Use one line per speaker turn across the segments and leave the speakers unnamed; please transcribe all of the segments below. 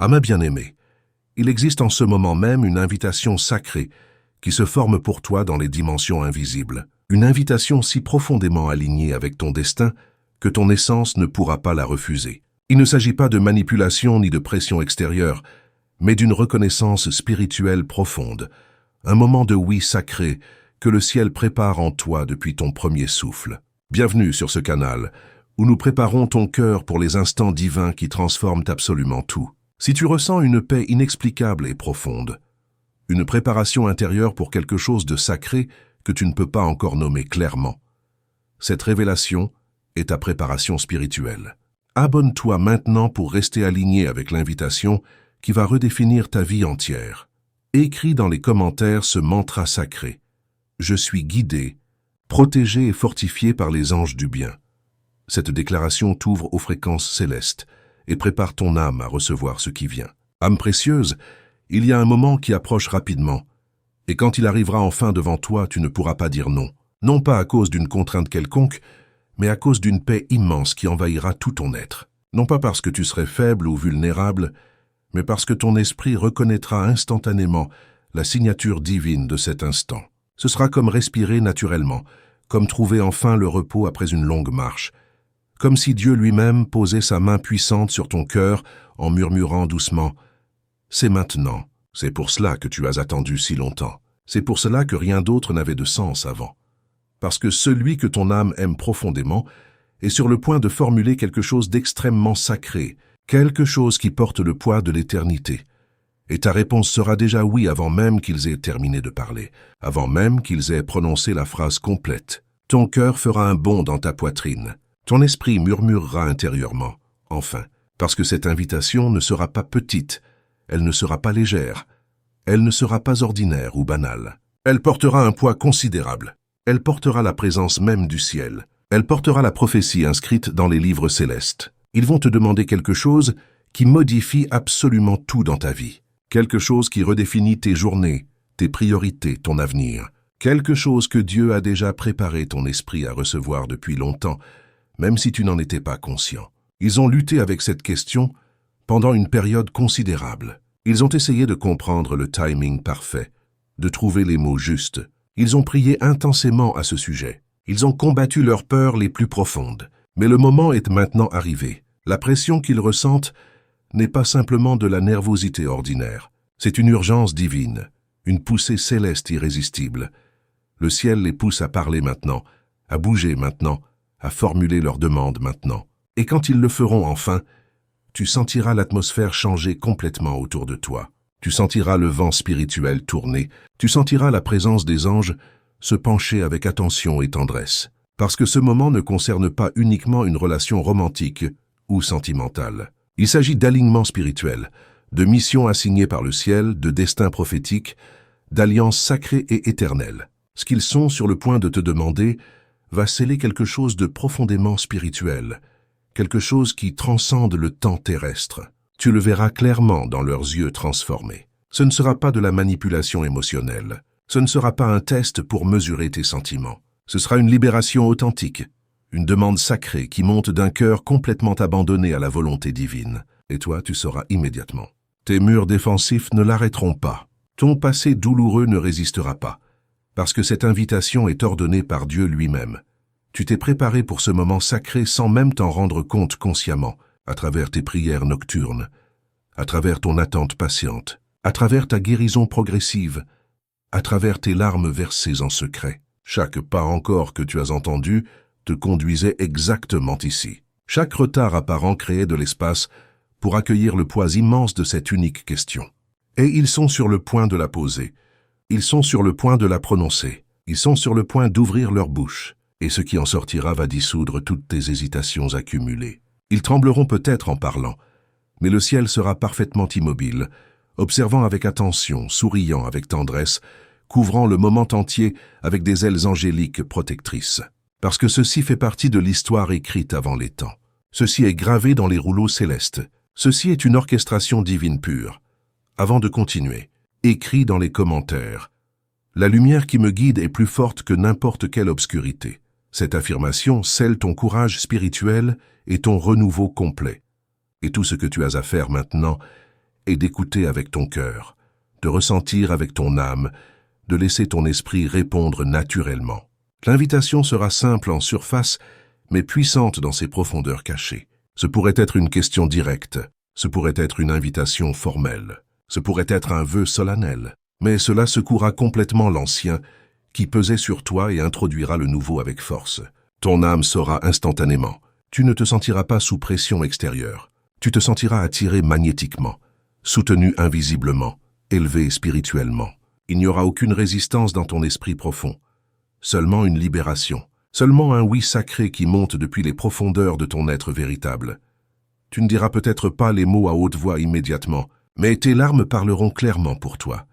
À ma bien-aimée, il existe en ce moment même une invitation sacrée qui se forme pour toi dans les dimensions invisibles. Une invitation si profondément alignée avec ton destin que ton essence ne pourra pas la refuser. Il ne s'agit pas de manipulation ni de pression extérieure, mais d'une reconnaissance spirituelle profonde, un moment de oui sacré que le ciel prépare en toi depuis ton premier souffle. Bienvenue sur ce canal, où nous préparons ton cœur pour les instants divins qui transforment absolument tout. Si tu ressens une paix inexplicable et profonde, une préparation intérieure pour quelque chose de sacré que tu ne peux pas encore nommer clairement, cette révélation est ta préparation spirituelle. Abonne-toi maintenant pour rester aligné avec l'invitation qui va redéfinir ta vie entière. Écris dans les commentaires ce mantra sacré. Je suis guidé, protégé et fortifié par les anges du bien. Cette déclaration t'ouvre aux fréquences célestes et prépare ton âme à recevoir ce qui vient. Âme précieuse, il y a un moment qui approche rapidement, et quand il arrivera enfin devant toi, tu ne pourras pas dire non. Non pas à cause d'une contrainte quelconque, mais à cause d'une paix immense qui envahira tout ton être. Non pas parce que tu serais faible ou vulnérable, mais parce que ton esprit reconnaîtra instantanément la signature divine de cet instant. Ce sera comme respirer naturellement, comme trouver enfin le repos après une longue marche, comme si Dieu lui-même posait sa main puissante sur ton cœur en murmurant doucement « C'est maintenant, c'est pour cela que tu as attendu si longtemps, c'est pour cela que rien d'autre n'avait de sens avant. » Parce que celui que ton âme aime profondément est sur le point de formuler quelque chose d'extrêmement sacré, quelque chose qui porte le poids de l'éternité. Et ta réponse sera déjà oui avant même qu'ils aient terminé de parler, avant même qu'ils aient prononcé la phrase complète. Ton cœur fera un bond dans ta poitrine. Ton esprit murmurera intérieurement, enfin, parce que cette invitation ne sera pas petite, elle ne sera pas légère, elle ne sera pas ordinaire ou banale. Elle portera un poids considérable. Elle portera la présence même du ciel. Elle portera la prophétie inscrite dans les livres célestes. Ils vont te demander quelque chose qui modifie absolument tout dans ta vie. Quelque chose qui redéfinit tes journées, tes priorités, ton avenir. Quelque chose que Dieu a déjà préparé ton esprit à recevoir depuis longtemps, même si tu n'en étais pas conscient. Ils ont lutté avec cette question pendant une période considérable. Ils ont essayé de comprendre le timing parfait, de trouver les mots justes. Ils ont prié intensément à ce sujet. Ils ont combattu leurs peurs les plus profondes. Mais le moment est maintenant arrivé. La pression qu'ils ressentent n'est pas simplement de la nervosité ordinaire. C'est une urgence divine, une poussée céleste irrésistible. Le ciel les pousse à parler maintenant, à bouger maintenant, à formuler leurs demandes maintenant. Et quand ils le feront enfin, tu sentiras l'atmosphère changer complètement autour de toi. Tu sentiras le vent spirituel tourner, tu sentiras la présence des anges se pencher avec attention et tendresse. Parce que ce moment ne concerne pas uniquement une relation romantique ou sentimentale. Il s'agit d'alignement spirituel, de mission assignée par le ciel, de destin prophétique, d'alliance sacrée et éternelle. Ce qu'ils sont sur le point de te demander va sceller quelque chose de profondément spirituel, quelque chose qui transcende le temps terrestre. Tu le verras clairement dans leurs yeux transformés. Ce ne sera pas de la manipulation émotionnelle. Ce ne sera pas un test pour mesurer tes sentiments. Ce sera une libération authentique, une demande sacrée qui monte d'un cœur complètement abandonné à la volonté divine. Et toi, tu sauras immédiatement. Tes murs défensifs ne l'arrêteront pas. Ton passé douloureux ne résistera pas, parce que cette invitation est ordonnée par Dieu lui-même. Tu t'es préparé pour ce moment sacré sans même t'en rendre compte consciemment, à travers tes prières nocturnes, à travers ton attente patiente, à travers ta guérison progressive, à travers tes larmes versées en secret. Chaque pas encore que tu as entendu te conduisait exactement ici. Chaque retard apparent créait de l'espace pour accueillir le poids immense de cette unique question. Et ils sont sur le point de la poser. Ils sont sur le point de la prononcer. Ils sont sur le point d'ouvrir leur bouche. Et ce qui en sortira va dissoudre toutes tes hésitations accumulées. Ils trembleront peut-être en parlant, mais le ciel sera parfaitement immobile, observant avec attention, souriant avec tendresse, couvrant le moment entier avec des ailes angéliques protectrices. Parce que ceci fait partie de l'histoire écrite avant les temps. Ceci est gravé dans les rouleaux célestes. Ceci est une orchestration divine pure. Avant de continuer, écris dans les commentaires. La lumière qui me guide est plus forte que n'importe quelle obscurité. Cette affirmation scelle ton courage spirituel et ton renouveau complet. Et tout ce que tu as à faire maintenant et d'écouter avec ton cœur, de ressentir avec ton âme, de laisser ton esprit répondre naturellement. L'invitation sera simple en surface, mais puissante dans ses profondeurs cachées. Ce pourrait être une question directe, ce pourrait être une invitation formelle, ce pourrait être un vœu solennel, mais cela secouera complètement l'ancien qui pesait sur toi et introduira le nouveau avec force. Ton âme saura instantanément. Tu ne te sentiras pas sous pression extérieure. Tu te sentiras attiré magnétiquement, soutenu invisiblement, élevé spirituellement. Il n'y aura aucune résistance dans ton esprit profond. Seulement une libération. Seulement un oui sacré qui monte depuis les profondeurs de ton être véritable. Tu ne diras peut-être pas les mots à haute voix immédiatement, mais tes larmes parleront clairement pour toi.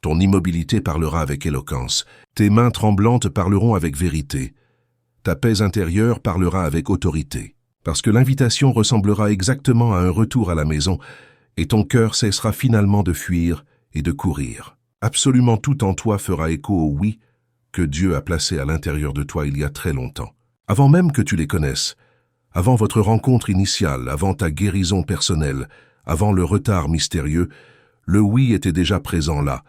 Ton immobilité parlera avec éloquence. Tes mains tremblantes parleront avec vérité. Ta paix intérieure parlera avec autorité. Parce que l'invitation ressemblera exactement à un retour à la maison, et ton cœur cessera finalement de fuir et de courir. Absolument tout en toi fera écho au oui que Dieu a placé à l'intérieur de toi il y a très longtemps. Avant même que tu les connaisses, avant votre rencontre initiale, avant ta guérison personnelle, avant le retard mystérieux, le oui était déjà présent là,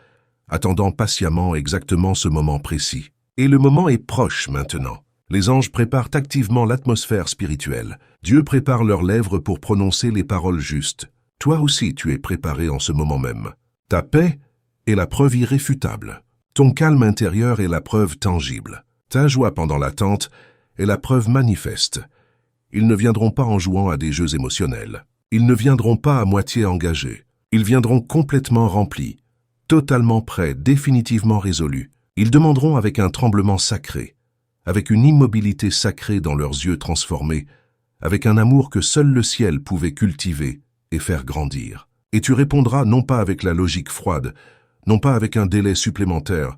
attendant patiemment exactement ce moment précis. Et le moment est proche maintenant. Les anges préparent activement l'atmosphère spirituelle. Dieu prépare leurs lèvres pour prononcer les paroles justes. Toi aussi tu es préparé en ce moment même. Ta paix est la preuve irréfutable. Ton calme intérieur est la preuve tangible. Ta joie pendant l'attente est la preuve manifeste. Ils ne viendront pas en jouant à des jeux émotionnels. Ils ne viendront pas à moitié engagés. Ils viendront complètement remplis, totalement prêts, définitivement résolus. Ils demanderont avec un tremblement sacré, avec une immobilité sacrée dans leurs yeux transformés, avec un amour que seul le ciel pouvait cultiver et faire grandir. Et tu répondras non pas avec la logique froide, non pas avec un délai supplémentaire,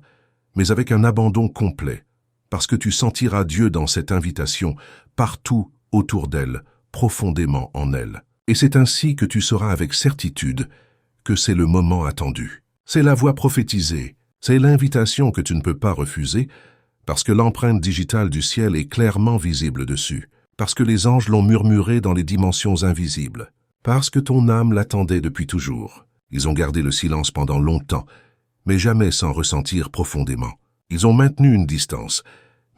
mais avec un abandon complet, parce que tu sentiras Dieu dans cette invitation, partout autour d'elle, profondément en elle. Et c'est ainsi que tu sauras avec certitude que c'est le moment attendu. C'est la voix prophétisée, c'est l'invitation que tu ne peux pas refuser, parce que l'empreinte digitale du ciel est clairement visible dessus, parce que les anges l'ont murmuré dans les dimensions invisibles, parce que ton âme l'attendait depuis toujours. Ils ont gardé le silence pendant longtemps, mais jamais sans ressentir profondément. Ils ont maintenu une distance,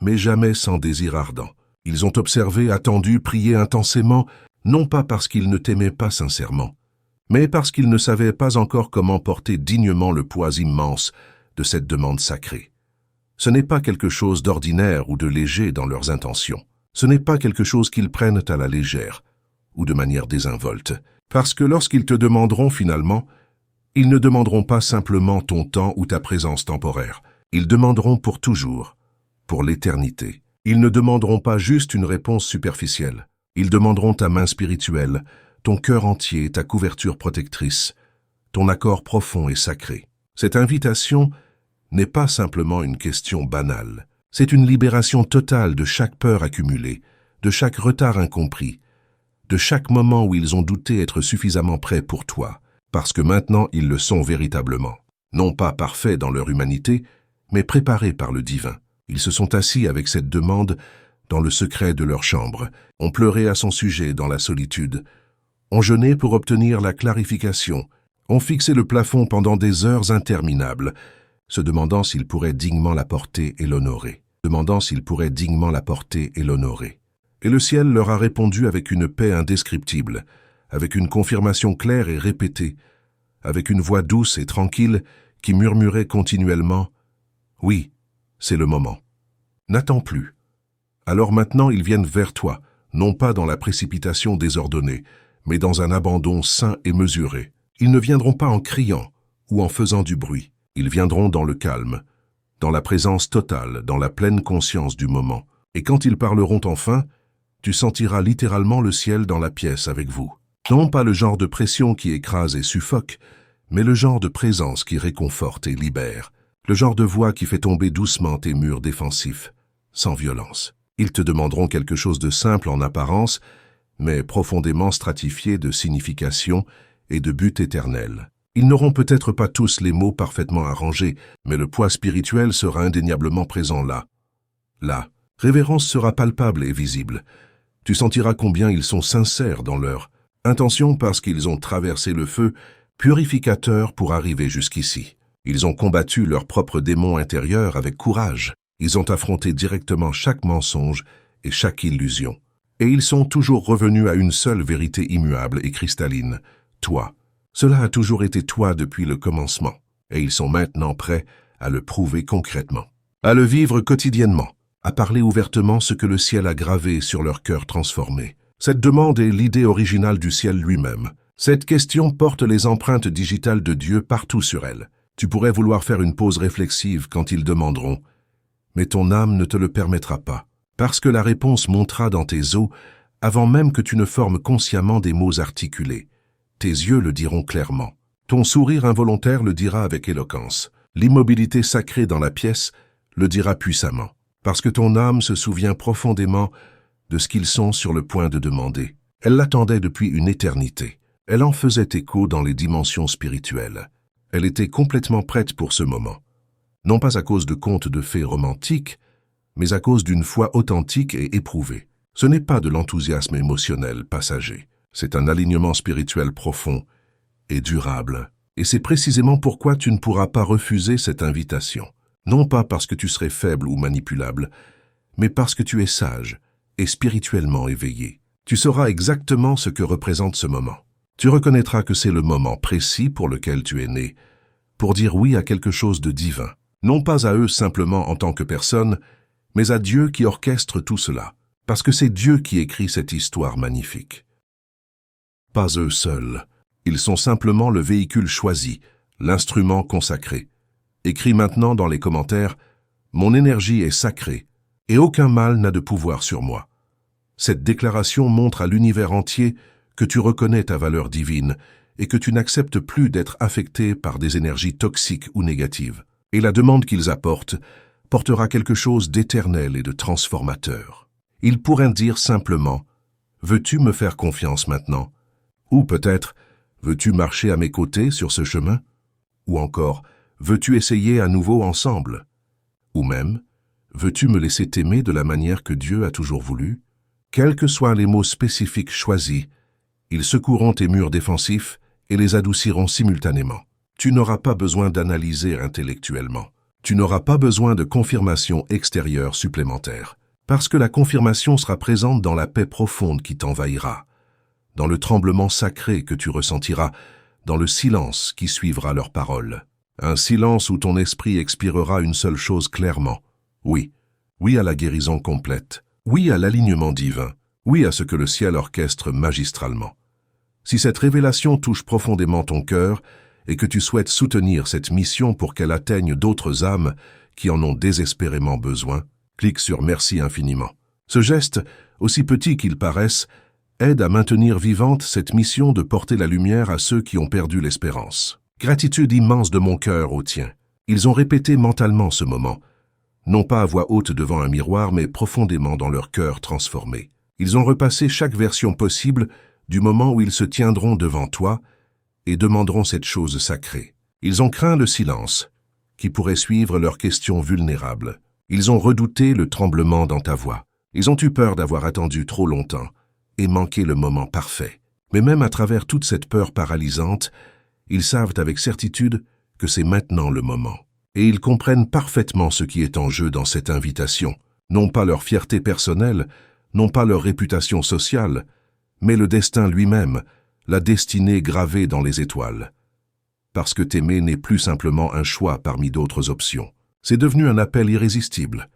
mais jamais sans désir ardent. Ils ont observé, attendu, prié intensément, non pas parce qu'ils ne t'aimaient pas sincèrement, mais parce qu'ils ne savaient pas encore comment porter dignement le poids immense de cette demande sacrée. Ce n'est pas quelque chose d'ordinaire ou de léger dans leurs intentions. Ce n'est pas quelque chose qu'ils prennent à la légère ou de manière désinvolte. Parce que lorsqu'ils te demanderont finalement, ils ne demanderont pas simplement ton temps ou ta présence temporaire. Ils demanderont pour toujours, pour l'éternité. Ils ne demanderont pas juste une réponse superficielle. Ils demanderont ta main spirituelle, ton cœur entier, ta couverture protectrice, ton accord profond et sacré. Cette invitation n'est pas simplement une question banale. C'est une libération totale de chaque peur accumulée, de chaque retard incompris, de chaque moment où ils ont douté être suffisamment prêts pour toi, parce que maintenant ils le sont véritablement. Non pas parfaits dans leur humanité, mais préparés par le divin. Ils se sont assis avec cette demande dans le secret de leur chambre, ont pleuré à son sujet dans la solitude, ont jeûné pour obtenir la clarification, ont fixé le plafond pendant des heures interminables, se demandant s'ils pourraient dignement la porter et l'honorer, Et le ciel leur a répondu avec une paix indescriptible, avec une confirmation claire et répétée, avec une voix douce et tranquille qui murmurait continuellement « Oui, c'est le moment. N'attends plus. » Alors maintenant ils viennent vers toi, non pas dans la précipitation désordonnée, mais dans un abandon sain et mesuré. Ils ne viendront pas en criant ou en faisant du bruit. Ils viendront dans le calme, dans la présence totale, dans la pleine conscience du moment. Et quand ils parleront enfin, tu sentiras littéralement le ciel dans la pièce avec vous. Non pas le genre de pression qui écrase et suffoque, mais le genre de présence qui réconforte et libère. Le genre de voix qui fait tomber doucement tes murs défensifs, sans violence. Ils te demanderont quelque chose de simple en apparence, mais profondément stratifié de signification et de but éternel. Ils n'auront peut-être pas tous les mots parfaitement arrangés, mais le poids spirituel sera indéniablement présent là. Là, révérence sera palpable et visible. Tu sentiras combien ils sont sincères dans leur intention parce qu'ils ont traversé le feu, purificateur pour arriver jusqu'ici. Ils ont combattu leurs propres démons intérieurs avec courage. Ils ont affronté directement chaque mensonge et chaque illusion. Et ils sont toujours revenus à une seule vérité immuable et cristalline, toi. Cela a toujours été toi depuis le commencement. Et ils sont maintenant prêts à le prouver concrètement, à le vivre quotidiennement, à parler ouvertement ce que le ciel a gravé sur leur cœur transformé. Cette demande est l'idée originale du ciel lui-même. Cette question porte les empreintes digitales de Dieu partout sur elle. Tu pourrais vouloir faire une pause réflexive quand ils demanderont, mais ton âme ne te le permettra pas, parce que la réponse montera dans tes os avant même que tu ne formes consciemment des mots articulés. Tes yeux le diront clairement. Ton sourire involontaire le dira avec éloquence. L'immobilité sacrée dans la pièce le dira puissamment, parce que ton âme se souvient profondément de ce qu'ils sont sur le point de demander. Elle l'attendait depuis une éternité. Elle en faisait écho dans les dimensions spirituelles. Elle était complètement prête pour ce moment. Non pas à cause de contes de fées romantiques, mais à cause d'une foi authentique et éprouvée. Ce n'est pas de l'enthousiasme émotionnel passager. C'est un alignement spirituel profond et durable. Et c'est précisément pourquoi tu ne pourras pas refuser cette invitation. Non pas parce que tu serais faible ou manipulable, mais parce que tu es sage et spirituellement éveillé. Tu sauras exactement ce que représente ce moment. Tu reconnaîtras que c'est le moment précis pour lequel tu es né, pour dire oui à quelque chose de divin. Non pas à eux simplement en tant que personne, mais à Dieu qui orchestre tout cela, parce que c'est Dieu qui écrit cette histoire magnifique. Pas eux seuls. Ils sont simplement le véhicule choisi, l'instrument consacré. Écris maintenant dans les commentaires « Mon énergie est sacrée et aucun mal n'a de pouvoir sur moi ». Cette déclaration montre à l'univers entier que tu reconnais ta valeur divine et que tu n'acceptes plus d'être affecté par des énergies toxiques ou négatives. Et la demande qu'ils apportent portera quelque chose d'éternel et de transformateur. Ils pourraient dire simplement « Veux-tu me faire confiance maintenant ?» Ou peut-être « Veux-tu marcher à mes côtés sur ce chemin ?» Ou encore « Veux-tu essayer à nouveau ensemble ?» Ou même « Veux-tu me laisser t'aimer de la manière que Dieu a toujours voulu ?» Quels que soient les mots spécifiques choisis, ils secoueront tes murs défensifs et les adouciront simultanément. Tu n'auras pas besoin d'analyser intellectuellement. Tu n'auras pas besoin de confirmation extérieure supplémentaire, parce que la confirmation sera présente dans la paix profonde qui t'envahira, dans le tremblement sacré que tu ressentiras, dans le silence qui suivra leurs paroles. Un silence où ton esprit expirera une seule chose clairement. Oui, oui à la guérison complète. Oui à l'alignement divin, oui à ce que le ciel orchestre magistralement. Si cette révélation touche profondément ton cœur et que tu souhaites soutenir cette mission pour qu'elle atteigne d'autres âmes qui en ont désespérément besoin, clique sur Merci infiniment. Ce geste, aussi petit qu'il paraisse, aide à maintenir vivante cette mission de porter la lumière à ceux qui ont perdu l'espérance. Gratitude immense de mon cœur au tien. Ils ont répété mentalement ce moment, non pas à voix haute devant un miroir, mais profondément dans leur cœur transformé. Ils ont repassé chaque version possible du moment où ils se tiendront devant toi et demanderont cette chose sacrée. Ils ont craint le silence, qui pourrait suivre leurs questions vulnérables. Ils ont redouté le tremblement dans ta voix. Ils ont eu peur d'avoir attendu trop longtemps et manqué le moment parfait. Mais même à travers toute cette peur paralysante, ils savent avec certitude que c'est maintenant le moment. Et ils comprennent parfaitement ce qui est en jeu dans cette invitation, non pas leur fierté personnelle, non pas leur réputation sociale, mais le destin lui-même, la destinée gravée dans les étoiles. Parce que t'aimer n'est plus simplement un choix parmi d'autres options. C'est devenu un appel irrésistible,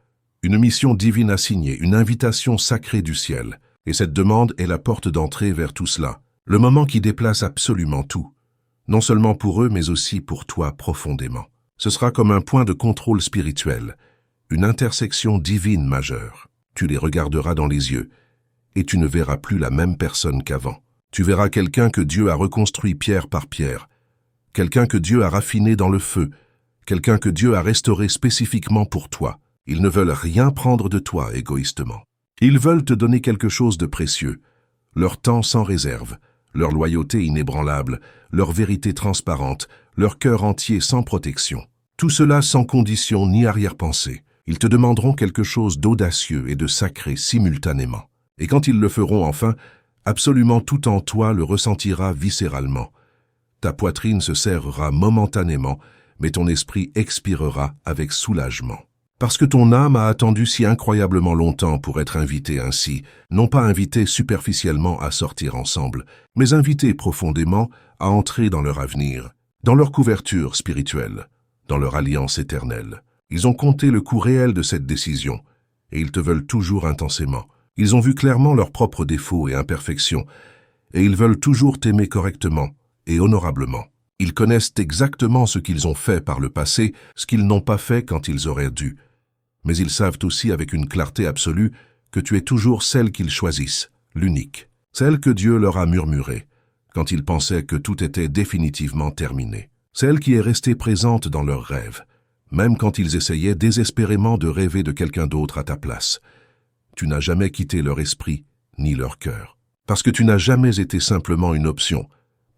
une mission divine assignée, une invitation sacrée du ciel. Et cette demande est la porte d'entrée vers tout cela, le moment qui déplace absolument tout, non seulement pour eux, mais aussi pour toi profondément. Ce sera comme un point de contrôle spirituel, une intersection divine majeure. Tu les regarderas dans les yeux, et tu ne verras plus la même personne qu'avant. Tu verras quelqu'un que Dieu a reconstruit pierre par pierre, quelqu'un que Dieu a raffiné dans le feu, quelqu'un que Dieu a restauré spécifiquement pour toi. Ils ne veulent rien prendre de toi égoïstement. Ils veulent te donner quelque chose de précieux, leur temps sans réserve, leur loyauté inébranlable, leur vérité transparente, leur cœur entier sans protection. Tout cela sans condition ni arrière-pensée. Ils te demanderont quelque chose d'audacieux et de sacré simultanément. Et quand ils le feront enfin, absolument tout en toi le ressentira viscéralement. Ta poitrine se serrera momentanément, mais ton esprit expirera avec soulagement. Parce que ton âme a attendu si incroyablement longtemps pour être invitée ainsi, non pas invitée superficiellement à sortir ensemble, mais invitée profondément à entrer dans leur avenir, dans leur couverture spirituelle, dans leur alliance éternelle. Ils ont compté le coût réel de cette décision, et ils te veulent toujours intensément. Ils ont vu clairement leurs propres défauts et imperfections, et ils veulent toujours t'aimer correctement et honorablement. Ils connaissent exactement ce qu'ils ont fait par le passé, ce qu'ils n'ont pas fait quand ils auraient dû. Mais ils savent aussi avec une clarté absolue que tu es toujours celle qu'ils choisissent, l'unique, celle que Dieu leur a murmurée, quand ils pensaient que tout était définitivement terminé, celle qui est restée présente dans leurs rêves, même quand ils essayaient désespérément de rêver de quelqu'un d'autre à ta place. Tu n'as jamais quitté leur esprit ni leur cœur, parce que tu n'as jamais été simplement une option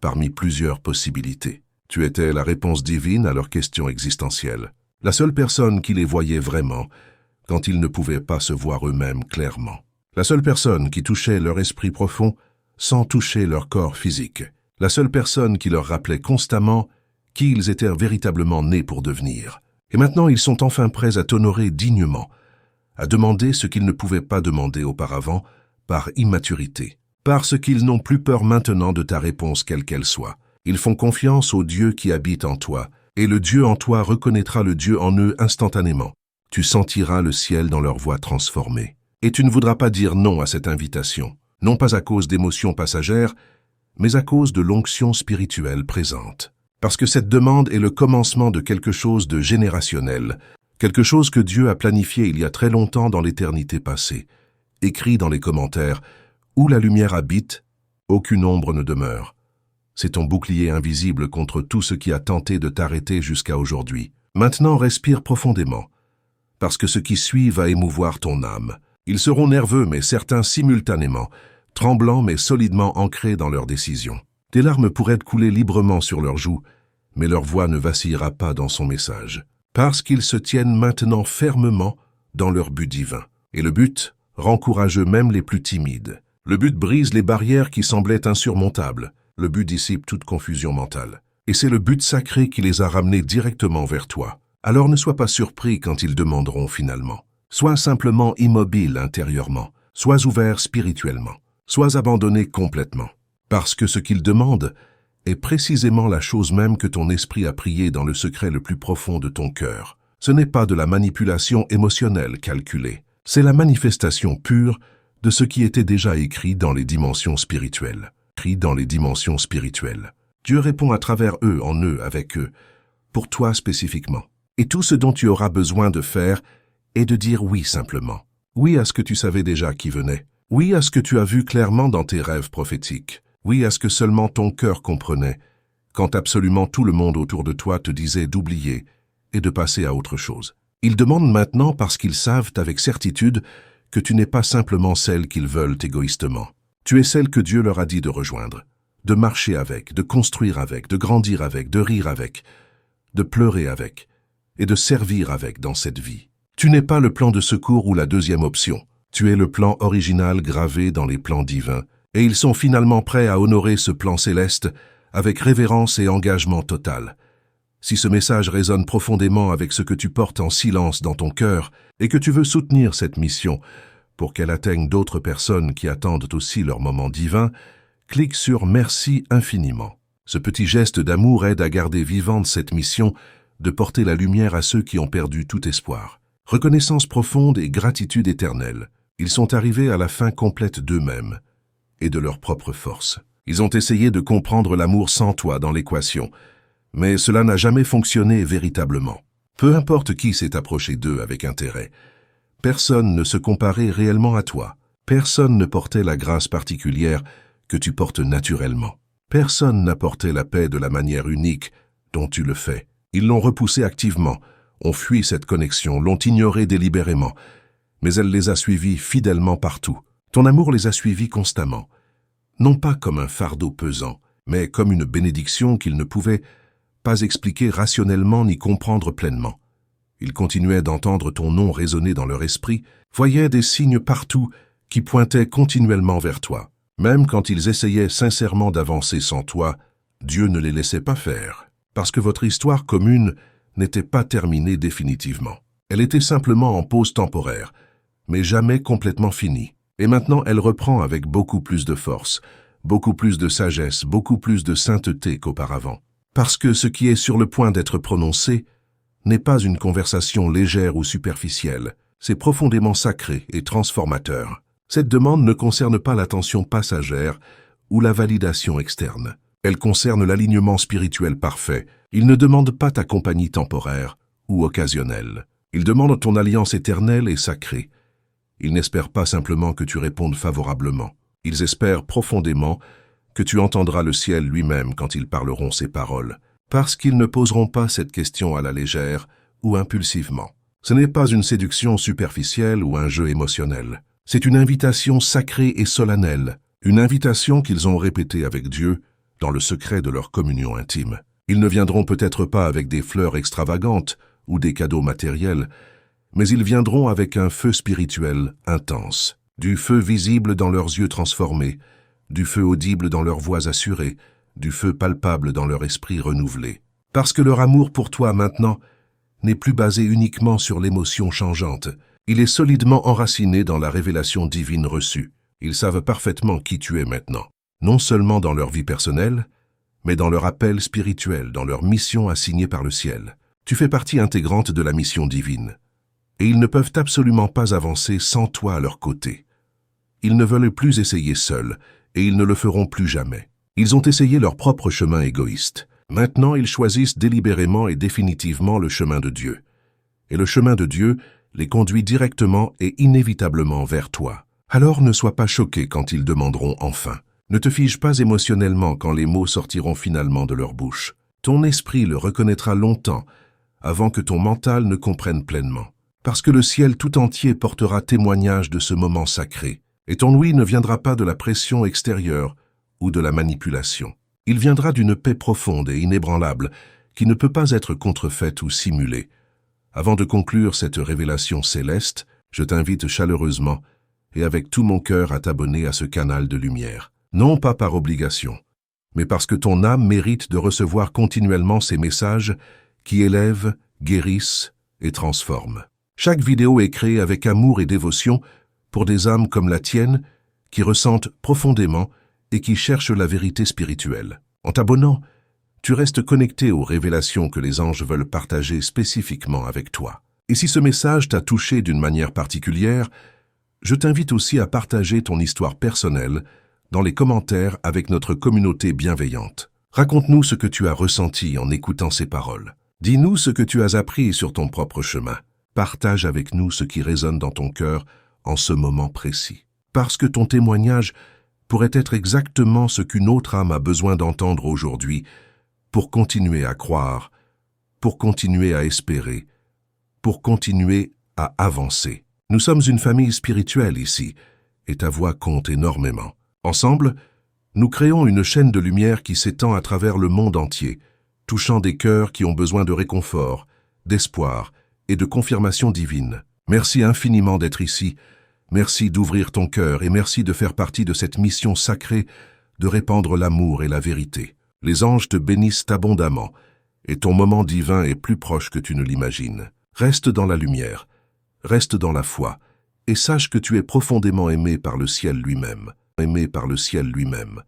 parmi plusieurs possibilités. Tu étais la réponse divine à leurs questions existentielles, la seule personne qui les voyait vraiment quand ils ne pouvaient pas se voir eux-mêmes clairement, la seule personne qui touchait leur esprit profond sans toucher leur corps physique, la seule personne qui leur rappelait constamment qui ils étaient véritablement nés pour devenir. Et maintenant ils sont enfin prêts à t'honorer dignement, à demander ce qu'ils ne pouvaient pas demander auparavant par immaturité, parce qu'ils n'ont plus peur maintenant de ta réponse quelle qu'elle soit. Ils font confiance au Dieu qui habite en toi, et le Dieu en toi reconnaîtra le Dieu en eux instantanément. Tu sentiras le ciel dans leur voix transformée. Et tu ne voudras pas dire non à cette invitation, non pas à cause d'émotions passagères, mais à cause de l'onction spirituelle présente. Parce que cette demande est le commencement de quelque chose de générationnel, quelque chose que Dieu a planifié il y a très longtemps dans l'éternité passée. Écrit dans les commentaires, où la lumière habite, aucune ombre ne demeure. C'est ton bouclier invisible contre tout ce qui a tenté de t'arrêter jusqu'à aujourd'hui. Maintenant, respire profondément, parce que ce qui suit va émouvoir ton âme. Ils seront nerveux, mais certains simultanément, tremblants mais solidement ancrés dans leurs décisions. Tes larmes pourraient couler librement sur leurs joues, mais leur voix ne vacillera pas dans son message, parce qu'ils se tiennent maintenant fermement dans leur but divin. Et le but rend courageux même les plus timides. Le but brise les barrières qui semblaient insurmontables. Le but dissipe toute confusion mentale. Et c'est le but sacré qui les a ramenés directement vers toi. Alors ne sois pas surpris quand ils demanderont finalement. Sois simplement immobile intérieurement. Sois ouvert spirituellement. Sois abandonné complètement. Parce que ce qu'ils demandent est précisément la chose même que ton esprit a prié dans le secret le plus profond de ton cœur. Ce n'est pas de la manipulation émotionnelle calculée. C'est la manifestation pure de ce qui était déjà écrit dans les dimensions spirituelles. Dieu répond à travers eux, en eux, avec eux, pour toi spécifiquement. Et tout ce dont tu auras besoin de faire est de dire oui simplement. Oui à ce que tu savais déjà qui venait. Oui à ce que tu as vu clairement dans tes rêves prophétiques. Oui à ce que seulement ton cœur comprenait, quand absolument tout le monde autour de toi te disait d'oublier et de passer à autre chose. Ils demandent maintenant parce qu'ils savent avec certitude que tu n'es pas simplement celle qu'ils veulent égoïstement. Tu es celle que Dieu leur a dit de rejoindre, de marcher avec, de construire avec, de grandir avec, de rire avec, de pleurer avec et de servir avec dans cette vie. Tu n'es pas le plan de secours ou la deuxième option. Tu es le plan original gravé dans les plans divins, et ils sont finalement prêts à honorer ce plan céleste avec révérence et engagement total. Si ce message résonne profondément avec ce que tu portes en silence dans ton cœur et que tu veux soutenir cette mission pour qu'elle atteigne d'autres personnes qui attendent aussi leur moment divin, clique sur « Merci infiniment ». Ce petit geste d'amour aide à garder vivante cette mission de porter la lumière à ceux qui ont perdu tout espoir. Reconnaissance profonde et gratitude éternelle. Ils sont arrivés à la fin complète d'eux-mêmes et de leur propre force. Ils ont essayé de comprendre l'amour sans toi dans l'équation, mais cela n'a jamais fonctionné véritablement. Peu importe qui s'est approché d'eux avec intérêt, personne ne se comparait réellement à toi. Personne ne portait la grâce particulière que tu portes naturellement. Personne n'apportait la paix de la manière unique dont tu le fais. Ils l'ont repoussé activement, ont fui cette connexion, l'ont ignorée délibérément, mais elle les a suivis fidèlement partout. Ton amour les a suivis constamment, non pas comme un fardeau pesant, mais comme une bénédiction qu'ils ne pouvaient pas expliquer rationnellement ni comprendre pleinement. Ils continuaient d'entendre ton nom résonner dans leur esprit, voyaient des signes partout qui pointaient continuellement vers toi. Même quand ils essayaient sincèrement d'avancer sans toi, Dieu ne les laissait pas faire, parce que votre histoire commune n'était pas terminée définitivement. Elle était simplement en pause temporaire, mais jamais complètement finie. Et maintenant, elle reprend avec beaucoup plus de force, beaucoup plus de sagesse, beaucoup plus de sainteté qu'auparavant. Parce que ce qui est sur le point d'être prononcé n'est pas une conversation légère ou superficielle, c'est profondément sacré et transformateur. Cette demande ne concerne pas l'attention passagère ou la validation externe. Elle concerne l'alignement spirituel parfait. Il ne demande pas ta compagnie temporaire ou occasionnelle. Il demande ton alliance éternelle et sacrée. Ils n'espèrent pas simplement que tu répondes favorablement. Ils espèrent profondément que tu entendras le ciel lui-même quand ils parleront ces paroles, parce qu'ils ne poseront pas cette question à la légère ou impulsivement. Ce n'est pas une séduction superficielle ou un jeu émotionnel. C'est une invitation sacrée et solennelle, une invitation qu'ils ont répétée avec Dieu dans le secret de leur communion intime. Ils ne viendront peut-être pas avec des fleurs extravagantes ou des cadeaux matériels, mais ils viendront avec un feu spirituel intense, du feu visible dans leurs yeux transformés, du feu audible dans leurs voix assurées, du feu palpable dans leur esprit renouvelé. Parce que leur amour pour toi maintenant n'est plus basé uniquement sur l'émotion changeante, il est solidement enraciné dans la révélation divine reçue. Ils savent parfaitement qui tu es maintenant, non seulement dans leur vie personnelle, mais dans leur appel spirituel, dans leur mission assignée par le ciel. Tu fais partie intégrante de la mission divine. Et ils ne peuvent absolument pas avancer sans toi à leur côté. Ils ne veulent plus essayer seuls, et ils ne le feront plus jamais. Ils ont essayé leur propre chemin égoïste. Maintenant, ils choisissent délibérément et définitivement le chemin de Dieu. Et le chemin de Dieu les conduit directement et inévitablement vers toi. Alors ne sois pas choqué quand ils demanderont enfin. Ne te fige pas émotionnellement quand les mots sortiront finalement de leur bouche. Ton esprit le reconnaîtra longtemps avant que ton mental ne comprenne pleinement. Parce que le ciel tout entier portera témoignage de ce moment sacré, et ton oui ne viendra pas de la pression extérieure ou de la manipulation. Il viendra d'une paix profonde et inébranlable qui ne peut pas être contrefaite ou simulée. Avant de conclure cette révélation céleste, je t'invite chaleureusement et avec tout mon cœur à t'abonner à ce canal de lumière. Non pas par obligation, mais parce que ton âme mérite de recevoir continuellement ces messages qui élèvent, guérissent et transforment. Chaque vidéo est créée avec amour et dévotion pour des âmes comme la tienne qui ressentent profondément et qui cherchent la vérité spirituelle. En t'abonnant, tu restes connecté aux révélations que les anges veulent partager spécifiquement avec toi. Et si ce message t'a touché d'une manière particulière, je t'invite aussi à partager ton histoire personnelle dans les commentaires avec notre communauté bienveillante. Raconte-nous ce que tu as ressenti en écoutant ces paroles. Dis-nous ce que tu as appris sur ton propre chemin. Partage avec nous ce qui résonne dans ton cœur en ce moment précis. Parce que ton témoignage pourrait être exactement ce qu'une autre âme a besoin d'entendre aujourd'hui pour continuer à croire, pour continuer à espérer, pour continuer à avancer. Nous sommes une famille spirituelle ici, et ta voix compte énormément. Ensemble, nous créons une chaîne de lumière qui s'étend à travers le monde entier, touchant des cœurs qui ont besoin de réconfort, d'espoir et de confirmation divine. Merci infiniment d'être ici, merci d'ouvrir ton cœur et merci de faire partie de cette mission sacrée de répandre l'amour et la vérité. Les anges te bénissent abondamment et ton moment divin est plus proche que tu ne l'imagines. Reste dans la lumière, reste dans la foi et sache que tu es profondément aimé par le ciel lui-même. Aimé par le ciel lui-même.